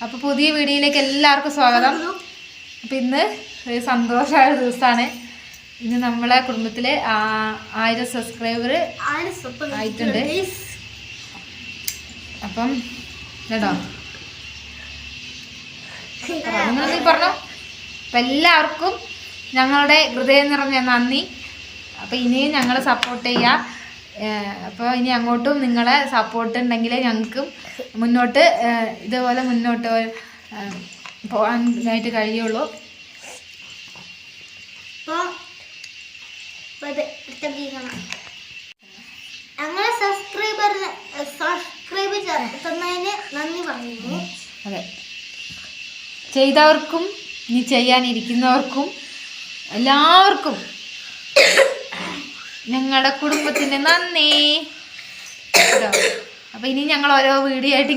അപ്പോൾ പുതിയ വീഡിയോയിലേക്ക് എല്ലാവർക്കും സ്വാഗതം. അപ്പോൾ ഇന്ന് ഒരു സന്തോഷമായ ദിവസമാണ്. ഇന്ന് നമ്മളെ കുടുംബത്തിൽ 1000 സബ്സ്ക്രൈബർ ആയിട്ടുണ്ട്. അപ്പം കേട്ടോ നിങ്ങൾ പറഞ്ഞോ. അപ്പം എല്ലാവർക്കും ഞങ്ങളുടെ ഹൃദയം നിറഞ്ഞ നന്ദി. അപ്പോൾ ഇനിയും ഞങ്ങളെ സപ്പോർട്ട് ചെയ്യുക. അപ്പോൾ ഇനി അങ്ങോട്ടും നിങ്ങളെ സപ്പോർട്ട് ഉണ്ടെങ്കിൽ ഞങ്ങൾക്കും മുന്നോട്ട് ഇതുപോലെ മുന്നോട്ട് പോകാനായിട്ട് കഴിയുള്ളൂ. ഞങ്ങളെ സബ്സ്ക്രൈബ് ചെയ്യുന്നതിന് നന്ദി പറയുന്നു. അതെ, ചെയ്തവർക്കും ഇനി ചെയ്യാനിരിക്കുന്നവർക്കും എല്ലാവർക്കും ഞങ്ങളുടെ കുടുംബത്തിന് നന്ദി കേട്ടോ. അപ്പോൾ ഇനി ഞങ്ങൾ ഓരോ വീഡിയോ ആയിട്ട്